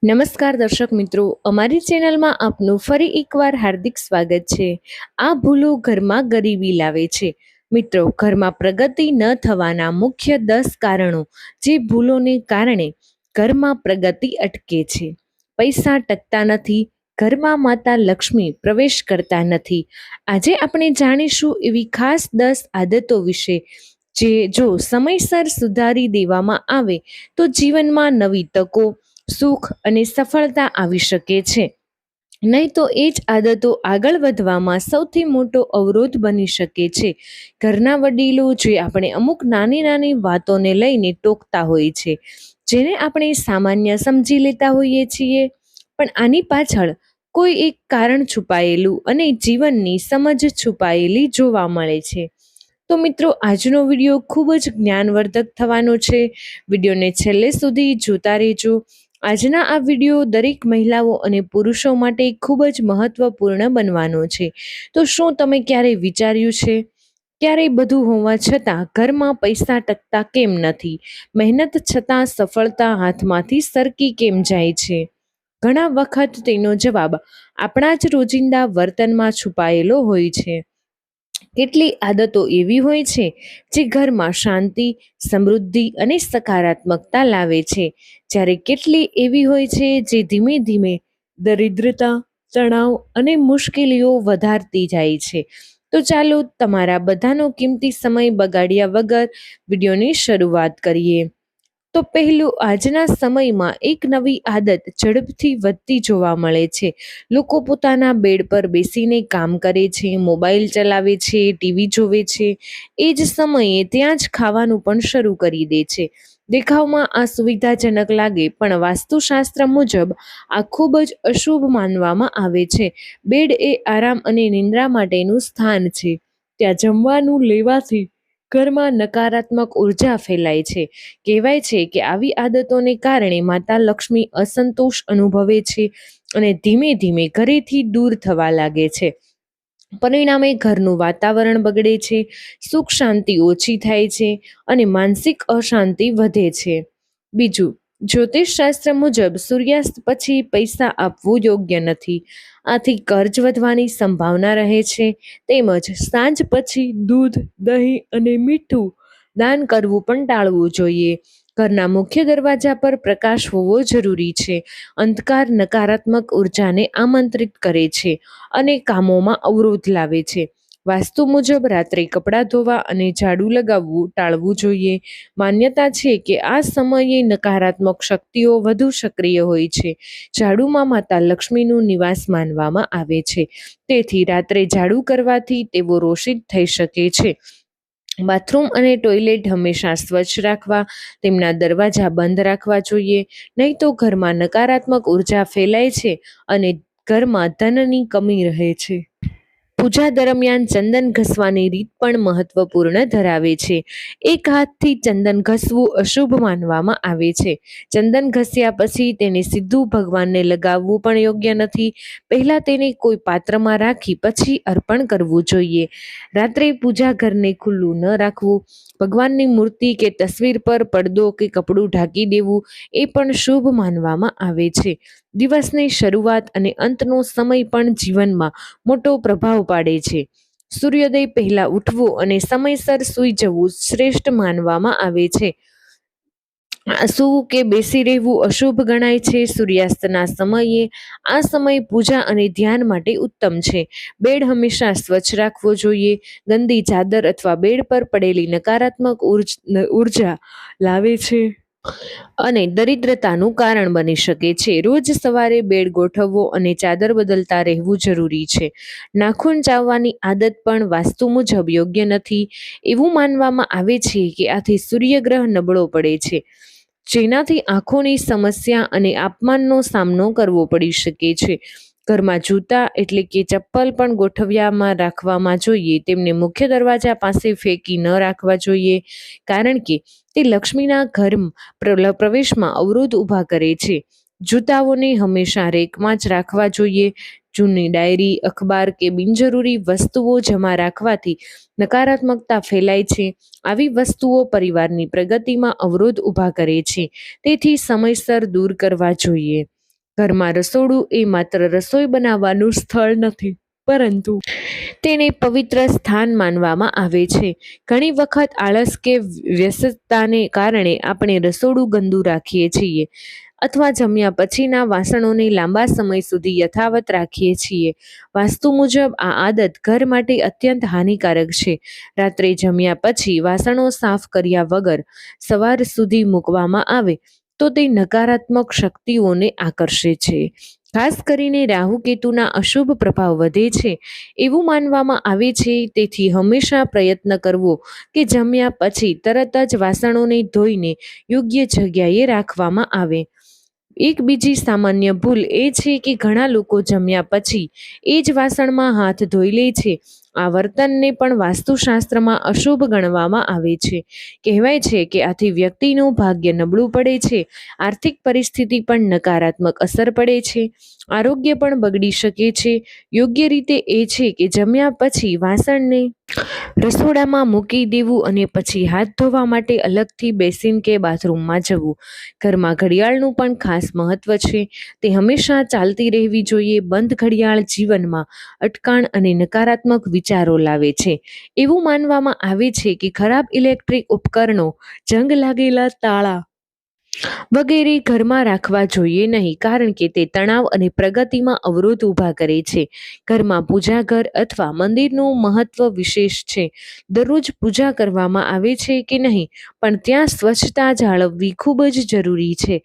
નમસ્કાર દર્શક મિત્રો, અમારી ચેનલમાં આપનું ફરી એકવાર હાર્દિક સ્વાગત છે। આ ભૂલો ઘરમાં ગરીબી લાવે છે। મિત્રો, ઘરમાં પ્રગતિ ન થવાના મુખ્ય 10 કારણો, જે ભૂલોને કારણે ઘરમાં પ્રગતિ અટકે છે। પૈસા ટકતા નથી, ઘરમાં માતા લક્ષ્મી પ્રવેશ કરતા નથી। આજે આપણે જાણીશું એવી ખાસ 10 આદતો વિશે, જે જો સમયસર સુધારી દેવામાં આવે તો જીવનમાં નવી તકો, સુખ અને સફળતા આવી શકે છે। નહીં તો એ જ આદતો આગળ વધવામાં સૌથી મોટો અવરોધ બની શકે છે। ઘરના વડીલો જે આપણે અમુક નાની નાની વાતોને લઈને ટોકતા હોય છે, જેને આપણે સામાન્ય સમજી લેતા હોઈએ છીએ, પણ આની પાછળ કોઈ એક કારણ છુપાયેલું અને જીવનની સમજ છુપાયેલી જોવા મળે છે। તો મિત્રો, આજનો વિડીયો ખૂબ જ જ્ઞાનવર્ધક થવાનો છે। વિડીયોને છેલ્લે સુધી જોતા રહેજો। આજના આ વિડીયો દરેક મહિલાઓ અને પુરુષો માટે ખૂબ જ મહત્વપૂર્ણ બનવાનો છે। તો શું તમે ક્યારેય વિચાર્યું છે, ક્યારેય બધું હોવા છતાં ઘરમાં પૈસા ટકતા કેમ નથી? મહેનત છતાં સફળતા હાથમાંથી સરકી કેમ જાય છે? ઘણા વખત તેનો જવાબ આપણા જ રોજિંદા વર્તનમાં છુપાયેલો હોય છે। કેટલી આદતો એવી હોય છે જે ઘરમાં શાંતિ, સમૃદ્ધિ અને સકારાત્મકતા લાવે છે, જ્યારે કેટલી એવી હોય છે જે ધીમે ધીમે દરિદ્રતા, તણાવ અને મુશ્કેલીઓ વધારતી જાય છે। તો ચાલો તમારા બધાનો કિંમતી સમય બગાડ્યા વગર વિડીયોની શરૂઆત કરીએ। તો પહેલું, આજના સમયમાં એક નવી આદત ઝડપથી વધતી જોવા મળે છે। લોકો પોતાના બેડ પર બેસીને કામ કરે છે, મોબાઈલ ચલાવે છે, ટીવી જોવે છે, એ જ સમયે ત્યાં જ ખાવાનું પણ શરૂ કરી દે છે। દેખાવમાં આ સુવિધાજનક લાગે, પણ વાસ્તુશાસ્ત્ર મુજબ આ ખૂબ જ અશુભ માનવામાં આવે છે। બેડ એ આરામ અને નિંદ્રા માટેનું સ્થાન છે। ત્યાં જમવાનું લેવાથી ઘરમાં નકારાત્મક ઉર્જા ફેલાય છે। કહેવાય છે કે આવી આદતોને કારણે માતા લક્ષ્મી અસંતોષ અનુભવે છે અને ધીમે ધીમે ઘરેથી દૂર થવા લાગે છે। પરિણામે ઘરનું વાતાવરણ બગડે છે, સુખ શાંતિ ઓછી થાય છે અને માનસિક અશાંતિ વધે છે। બીજું, જ્યોતિષ શાસ્ત્ર મુજબ સૂર્યાસ્ત પછી પૈસા આપવું યોગ્ય નથી। આથી કર્જ વધવાની સંભાવના રહે છે। તેમજ સાંજ પછી દૂધ, દહીં અને મીઠું દાન કરવું પણ ટાળવું જોઈએ। ઘરના મુખ્ય દરવાજા પર પ્રકાશ હોવો જરૂરી છે। અંધકાર નકારાત્મક ઉર્જાને આમંત્રિત કરે છે અને કામોમાં અવરોધ લાવે છે। વાસ્તુ મુજબ રાત્રે કપડાં ધોવા અને ઝાડુ લગાવવું ટાળવું જોઈએ। માન્યતા છે કે આ સમયે નકારાત્મક શક્તિઓ વધુ સક્રિય હોય છે। ઝાડુમાં માતા લક્ષ્મીનું નિવાસ માનવામાં આવે છે, તેથી રાત્રે ઝાડુ કરવાથી તેઓ રોષિત થઈ શકે છે। બાથરૂમ અને ટોયલેટ હંમેશા સ્વચ્છ રાખવા, તેમના દરવાજા બંધ રાખવા જોઈએ, નહીં તો ઘરમાં નકારાત્મક ઉર્જા ફેલાય છે અને ઘરમાં ધનની કમી રહે છે। પૂજા દરમિયાન ચંદન ઘસવાની રીત પણ મહત્વપૂર્ણ ધરાવે છે। એક હાથથી ચંદન ઘસવું અશુભ માનવામાં આવે છે। ચંદન ઘસ્યા પછી તેને સીધું ભગવાનને લગાવવું પણ યોગ્ય નથી। પહેલા તેને કોઈ પાત્રમાં રાખી પછી અર્પણ કરવું જોઈએ। રાત્રે પૂજા ઘરને ખુલ્લું ન રાખવું, ભગવાનની મૂર્તિ કે તસવીર પર પડદો કે કપડું ઢાંકી દેવું એ પણ શુભ માનવામાં આવે છે। દિવસની શરૂઆત અને અંતનો સમય પણ જીવનમાં મોટો પ્રભાવ પાડે છે। સૂર્યોદય પહેલા ઉઠવું અને સમયસર સૂઈ જવું શ્રેષ્ઠ માનવામાં આવે છે। સૂવું કે બેસી રહેવું અશુભ ગણાય છે। સૂર્યાસ્તના સમયે આ સમય પૂજા અને ધ્યાન માટે ઉત્તમ છે। બેડ હંમેશા સ્વચ્છ રાખવો જોઈએ। ગંદી ચાદર અથવા બેડ પર પડેલી નકારાત્મક ઉર્જા લાવે છે અને દરિદ્રતાનું કારણ બની શકે છે। રોજ સવારે બેડ ગોઠવવો અને ચાદર બદલતા રહેવું જરૂરી છે। નાખૂન ચાવવાની આદત પણ વાસ્તુ મુજબ યોગ્ય નથી। એવું માનવામાં આવે છે કે આથી સૂર્યગ્રહ નબળો પડે છે, જેનાથી આંખોની સમસ્યા અને અપમાનનો સામનો કરવો પડી શકે છે। ઘરમાં જૂતા એટલે કે ચપ્પલ પણ ગોઠવ્યામાં રાખવામાં જોઈએ। તેમને મુખ્ય દરવાજા પાસે ફેંકી ન રાખવા જોઈએ, કારણ કે તે લક્ષ્મીના ઘર પ્રવેશમાં અવરોધ ઊભા કરે છે। જૂતાઓને હંમેશા રેકમાં જ રાખવા જોઈએ। જૂની ડાયરી, અખબાર કે બિનજરૂરી વસ્તુઓ જમા રાખવાથી નકારાત્મકતા ફેલાય છે। આવી વસ્તુઓ પરિવારની પ્રગતિમાં અવરોધ ઊભા કરે છે, તેથી સમયસર દૂર કરવા જોઈએ। ઘરમાં રસોડું એ માત્ર રસોઈ બનાવવાનું સ્થળ નથી, પરંતુ તેને પવિત્ર સ્થાન માનવામાં આવે છે. ઘણી વખત આળસ કે વ્યસ્તતાને કારણે આપણે રસોડું ગંદુ રાખીએ છીએ અથવા જમ્યા પછીના વાસણોને લાંબા સમય સુધી યથાવત રાખીએ છીએ. વાસ્તુ મુજબ આ આદત ઘર માટે અત્યંત હાનિકારક છે. રાત્રે જમ્યા પછી વાસણો સાફ કર્યા વગર સવાર સુધી મૂકવામાં આવે તો તે નકારાત્મક શક્તિઓને આકર્ષે છે. ખાસ કરીને રાહુ કેતુના અશુભ પ્રભાવ વધે છે એવું માનવામાં આવે છે. તેથી હંમેશા પ્રયત્ન કરવો કે જમ્યા પછી તરત જ વાસણોને ધોઈને યોગ્ય જગ્યાએ રાખવામાં આવે. એક બીજી સામાન્ય ભૂલ એ છે કે ઘણા લોકો જમ્યા પછી એ જ વાસણમાં હાથ ધોઈ લે છે. આ વર્તનને પણ વાસ્તુશાસ્ત્રમાં અશુભ ગણવામાં આવે છે. કહેવાય છે કે આથી વ્યક્તિનું ભાગ્ય નબળું પડે છે, આર્થિક પરિસ્થિતિ પણ નકારાત્મક અસર પડે છે, આરોગ્ય પણ બગડી શકે છે. યોગ્ય રીતે એ છે કે જમ્યા પછી વાસણને રસોડામાં મૂકી દેવું અને પછી હાથ ધોવા માટે અલગથી બેસીન કે બાથરૂમમાં જવું. ઘરમાં ઘડિયાળનું પણ ખાસ મહત્વ છે. તે હંમેશા ચાલતી રહેવી જોઈએ. બંધ ઘડિયાળ જીવનમાં અટકણ અને નકારાત્મક વિચારો લાવે છે. એવું માનવામાં આવે છે કે ખરાબ ઇલેક્ટ્રિક ઉપકરણો, જંગ લાગેલા તાળા વગેરે ઘરમાં રાખવા જોઈએ નહીં, કારણ કે તે તણાવ અને પ્રગતિમાં અવરોધ ઊભા કરે છે. ઘરમાં પૂજા ઘર અથવા મંદિરનું મહત્વ વિશેષ છે. દરરોજ પૂજા કરવામાં આવે છે કે નહીં, પણ ત્યાં સ્વચ્છતા જાળવવી ખૂબ જ જરૂરી છે.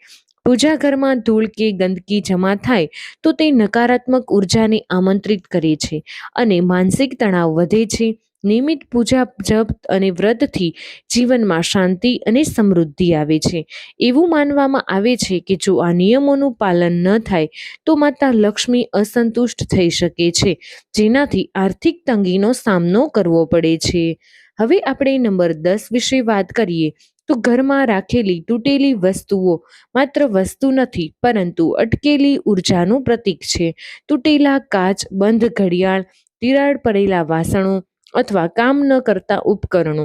પૂજા ઘરમાં ધૂળ કે ગંદકી જમા થાય તો તે નકારાત્મક ઉર્જાને આમંત્રિત કરે છે અને માનસિક તણાવ વધે છે. નિયમિત પૂજા જપ અને વ્રતથી જીવનમાં શાંતિ અને સમૃદ્ધિ આવે છે. એવું માનવામાં આવે છે કે જો આ નિયમોનું પાલન ન થાય તો માતા લક્ષ્મી અસંતુષ્ટ થઈ શકે છે, જેનાથી આર્થિક તંગીનો સામનો કરવો પડે છે. હવે આપણે નંબર 10 વિશે વાત કરીએ તો ઘરમાં રાખેલી તૂટેલી વસ્તુઓ માત્ર વસ્તુ નથી, પરંતુ અટકેલી ઉર્જાનું પ્રતીક છે. તૂટેલા કાચ, બંધ ઘડિયાળ, તિરાડ પડેલા વાસણો અથવા કામ ન કરતા ઉપકરણો,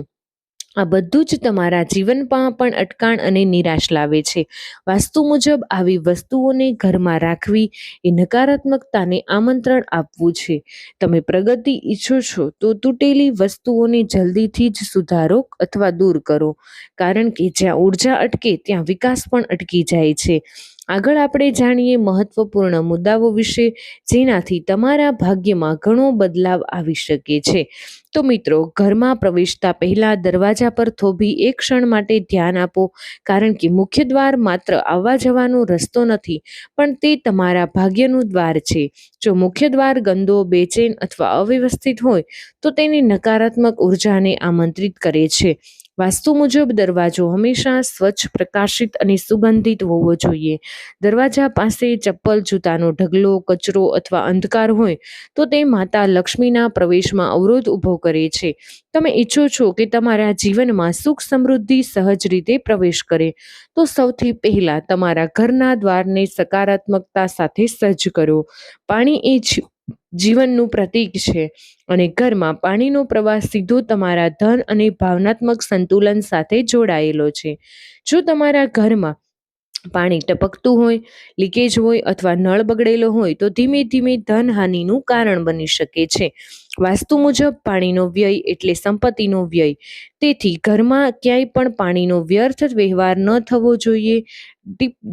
આ બધું જ તમારા જીવનમાં પણ અટકાણ અને નિરાશ લાવે છે. વાસ્તુ મુજબ આવી વસ્તુઓને ઘરમાં રાખવી એ નકારાત્મકતાને આમંત્રણ આપવું છે. તમે પ્રગતિ ઈચ્છો છો તો તૂટેલી વસ્તુઓને જલ્દીથી જ સુધારો અથવા દૂર કરો, કારણ કે જ્યાં ઉર્જા અટકે ત્યાં વિકાસ પણ અટકી જાય છે. આગળ આપણે જાણીએ મહત્વપૂર્ણ મુદ્દાઓ વિશે, જેનાથી તમારા ભાગ્યમાં ઘણો બદલાવ આવી શકે છે. તો મિત્રો, ઘરમાં પ્રવેશતા પહેલા દરવાજા પર થોભી એક ક્ષણ માટે ધ્યાન આપો, કારણ કે મુખ્ય દ્વાર માત્ર આવવા જવાનો રસ્તો નથી, પણ તે તમારા ભાગ્યનું દ્વાર છે. જો મુખ્ય દ્વાર ગંદો, બેચેન અથવા અવ્યવસ્થિત હોય તો તેની નકારાત્મક ઉર્જાને આમંત્રિત કરે છે. વાસ્તુ મુજબ દરવાજો હંમેશા સ્વચ્છ, પ્રકાશિત અને સુગંધિત હોવો જોઈએ. દરવાજા પાસે ચપ્પલ, જૂતાનો ઢગલો, કચરો અથવા અંધકાર હોય તો તે માતા લક્ષ્મીના પ્રવેશમાં અવરોધ ઊભો કરે છે. તમે ઈચ્છો છો કે તમારા જીવનમાં સુખ સમૃદ્ધિ સહજ રીતે પ્રવેશ કરે, તો સૌથી પહેલા તમારા ઘરના દ્વારને સકારાત્મકતા સાથે સજ્જ કરો. પાણી એ જીવનનું પ્રતીક છે અને ઘરમાં પાણીનો પ્રવાહ સીધો તમારા ધન અને ભાવનાત્મક સંતુલન સાથે જોડાયેલો છે. જો તમારા ઘરમાં પાણી ટપકતું હોય, લીકેજ હોય અથવા નળ બગડેલો હોય તો ધીમે ધીમે ધનહાનિનું કારણ બની શકે છે. વાસ્તુ મુજબ પાણીનો વ્યય એટલે સંપત્તિનો વ્યય. તેથી ઘરમાં ક્યાંય પણ પાણીનો વ્યર્થ વ્યવહાર ન થવો જોઈએ.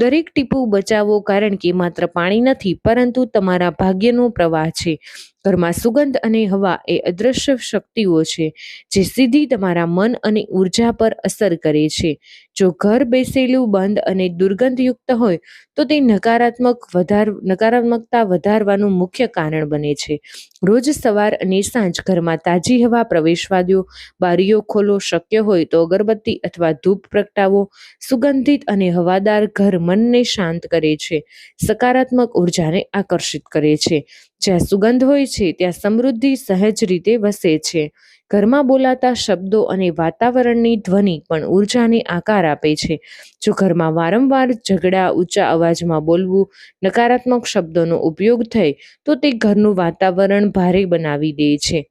દરેક ટીપું બચાવો, કારણ કે માત્ર પાણી નથી, પરંતુ તમારા ભાગ્યનો પ્રવાહ છે. ઘરમાં સુગંધ અને હવા એ અદ્રશ્ય શક્તિઓ છે જે સીધી તમારા મન અને ઉર્જા પર અસર કરે છે. જો ઘર બેસેલું, બંધ અને દુર્ગંધયુક્ત હોય તો તે નકારાત્મકતા વધારવાનું મુખ્ય કારણ બને છે. રોજ સવાર અને સાંજ ઘરમાં તાજી હવા પ્રવેશવા દો. બારીઓ ખોલો, શક્ય હોય તો અગરબત્તી અથવા ધૂપ પ્રગટાવો. સુગંધિત અને હવાદાર ઘર મનને શાંત કરે છે, સકારાત્મક ઉર્જાને આકર્ષિત કરે છે. જ્યાં સુગંધ હોય છે ત્યાં સમૃદ્ધિ સહજ રીતે વસે છે. ઘરમાં બોલાતા શબ્દો અને વાતાવરણની ધ્વનિ પણ ઉર્જાને આકાર આપે છે. જો ઘરમાં વારંવાર ઝઘડા, ઊંચા અવાજમાં બોલવું, નકારાત્મક શબ્દોનો ઉપયોગ થાય તો તે ઘરનું વાતાવરણ ભારે બનાવી દે છે.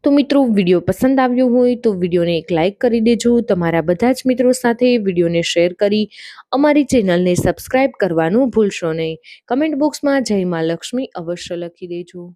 તો મિત્રો વિડીયો પસંદ આવ્યો હોય તો વિડીયોને એક લાઇક કરી દેજો. તમારા બધા જ મિત્રો સાથે વિડીયોને શેર કરી અમારી ચેનલને સબસ્ક્રાઇબ કરવાનું ભૂલશો નહીં. કમેન્ટ બોક્સમાં જય મા લક્ષ્મી અવશ્ય લખી દેજો.